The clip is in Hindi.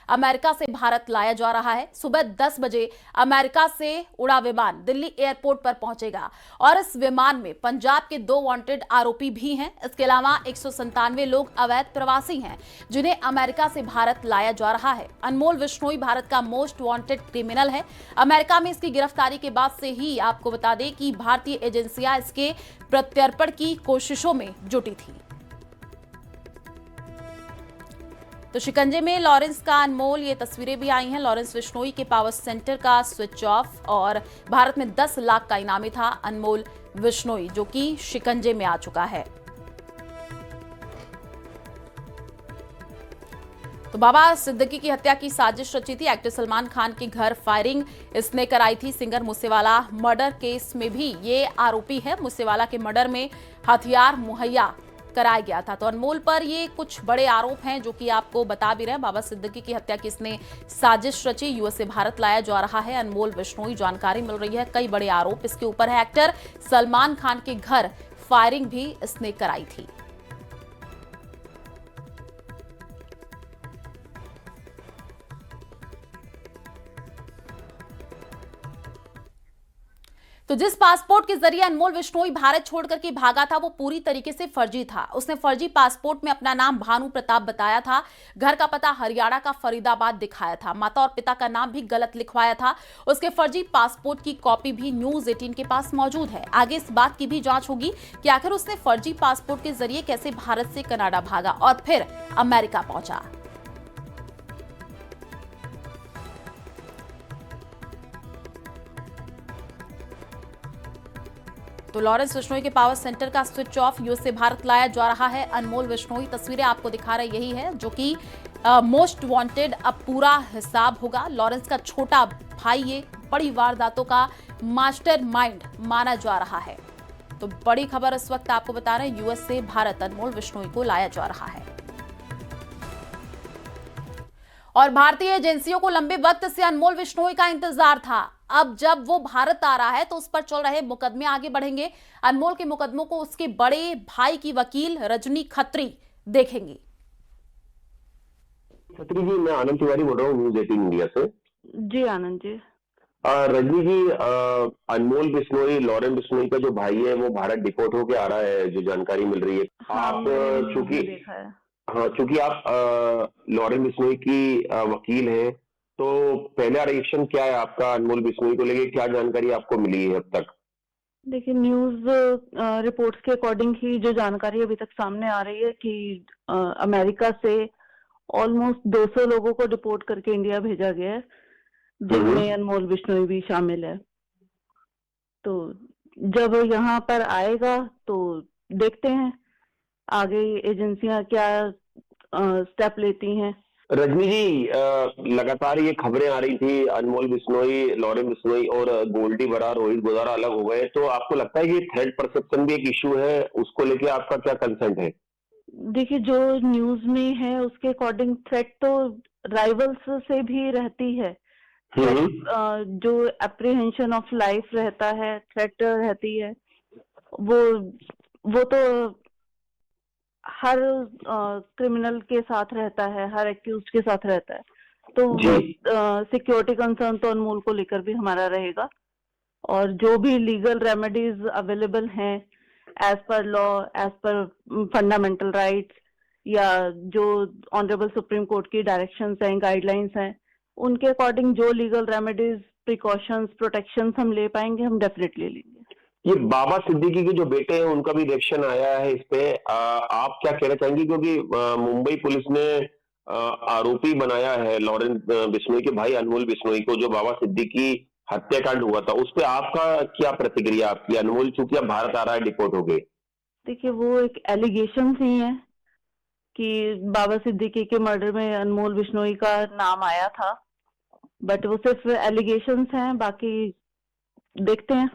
अमेरिका से भारत लाया जा रहा है। सुबह 10 बजे अमेरिका से उड़ा विमान दिल्ली एयरपोर्ट पर पहुंचेगा और इस विमान में पंजाब के 2 वांटेड आरोपी भी हैं। इसके अलावा 197 लोग अवैध प्रवासी हैं जिन्हें अमेरिका से भारत लाया जा रहा है। अनमोल विश्नोई भारत का मोस्ट वांटेड क्रिमिनल है। अमेरिका में इसकी गिरफ्तारी के बाद से ही आपको बता दें कि भारतीय एजेंसियां इसके प्रत्यर्पण की कोशिशों में जुटी थी। तो शिकंजे में लॉरेंस का अनमोल, ये तस्वीरें भी आई हैं। लॉरेंस विश्नोई के पावर सेंटर का स्विच ऑफ और भारत में 10 लाख का इनामी था अनमोल विश्नोई, जो कि शिकंजे में आ चुका है। तो बाबा सिद्दीकी की हत्या की साजिश रची थी। एक्टर सलमान खान के घर फायरिंग इसने कराई थी। सिंगर मूसेवाला मर्डर केस में भी ये आरोपी है। मूसेवाला के मर्डर में हथियार मुहैया कराया गया था। तो अनमोल पर ये कुछ बड़े आरोप हैं जो कि आपको बता भी रहे हैं। बाबा सिद्दीकी की हत्या की इसने साजिश रची। यूएस से भारत लाया जा रहा है अनमोल विश्नोई, जानकारी मिल रही है। कई बड़े आरोप इसके ऊपर है। एक्टर सलमान खान के घर फायरिंग भी इसने कराई थी। तो जिस पासपोर्ट के जरिए अनमोल विश्नोई भारत छोड़कर के भागा था वो पूरी तरीके से फर्जी था। उसने फर्जी पासपोर्ट में अपना नाम भानु प्रताप बताया था। घर का पता हरियाणा का फरीदाबाद दिखाया था। माता और पिता का नाम भी गलत लिखवाया था। उसके फर्जी पासपोर्ट की कॉपी भी न्यूज 18 के पास मौजूद है। आगे इस बात की भी जांच होगी कि आखिर उसने फर्जी पासपोर्ट के जरिए कैसे भारत से कनाडा भागा और फिर अमेरिका पहुंचा। तो लॉरेंस विश्नोई के पावर सेंटर का स्विच ऑफ, यूएस से भारत लाया जा रहा है अनमोल विश्नोई। तस्वीरें आपको दिखा रहे यही है जो कि मोस्ट वांटेड अब पूरा हिसाब होगा। लॉरेंस का छोटा भाई ये बड़ी वारदातों का मास्टरमाइंड माना जा रहा है। तो बड़ी खबर इस वक्त आपको बता रहे हैं, यूएस से भारत अनमोल विश्नोई को लाया जा रहा है। और भारतीय एजेंसियों को लंबे वक्त से अनमोल विश्नोई का इंतजार था। अब जब वो भारत आ रहा है तो उस पर चल रहे मुकदमे आगे बढ़ेंगे। अनमोल के मुकदमों को उसके बड़े भाई की वकील रजनी खत्री देखेंगी। खत्री जी, मैं आनंद तिवारी बोल रहा हूँ न्यूज 18 इंडिया से। जी आनंद जी। रजनी जी, अनमोल बिश्नोई, लॉरेंस बिश्नोई का जो भाई है वो भारत डिपोर्ट होके आ रहा है, जो जानकारी मिल रही है। आप चूंकि आप लॉरेंस बिश्नोई की वकील हैं, तो पहला रिएक्शन क्या है आपका अनमोल बिश्नोई को लेके? क्या जानकारी आपको मिली है अब तक? देखिए, न्यूज रिपोर्ट्स के अकॉर्डिंग ही जो जानकारी अभी तक सामने आ रही है कि अमेरिका से ऑलमोस्ट 200 लोगों को डिपोर्ट करके इंडिया भेजा गया है, जिनमें अनमोल बिश्नोई भी शामिल है। तो जब यहाँ पर आएगा तो देखते हैं आगे एजेंसियां क्या स्टेप लेती हैं। रजनी जी, लगातार ये खबरें आ रही थी अनमोल बिश्नोई, लॉरेंस बिश्नोई और गोल्डी बरार, रोहित गोदारा अलग हो गए, तो आपको लगता है कि थ्रेट परसेप्शन भी एक इश्यू है? उसको लेके आपका क्या कंसर्न है? देखिए, जो न्यूज में है उसके अकॉर्डिंग थ्रेट तो राइवल्स से भी रहती है। जो एप्रीहेंशन ऑफ लाइफ रहता है, थ्रेट रहती है, वो तो हर क्रिमिनल के साथ रहता है, हर एक्यूज्ड के साथ रहता है। तो सिक्योरिटी कंसर्न तो अनमोल को लेकर भी हमारा रहेगा और जो भी लीगल रेमेडीज अवेलेबल हैं as per law, as per fundamental rights, या जो ऑनरेबल सुप्रीम कोर्ट की डायरेक्शंस हैं, गाइडलाइंस हैं, उनके अकॉर्डिंग जो लीगल रेमेडीज, प्रिकॉशंस, प्रोटेक्शंस हम ले पाएंगे, हम डेफिनेटली लेंगे। ये बाबा सिद्दीकी के जो बेटे हैं उनका भी रिएक्शन आया है इस पे, आप क्या कहना चाहेंगे? क्योंकि मुंबई पुलिस ने आरोपी बनाया है लॉरेंस बिश्नोई के भाई अनमोल बिश्नोई को, जो बाबा सिद्दीकी हत्याकांड हुआ था, उस पे आपका क्या प्रतिक्रिया? आपकी अनमोल चूंकि अब भारत आ रहा है डिपोर्ट हो गए। देखिए, वो एक एलिगेशन ही है कि बाबा सिद्दीकी के मर्डर में अनमोल बिश्नोई का नाम आया था, बट वो सिर्फ एलिगेशंस हैं, बाकी देखते हैं।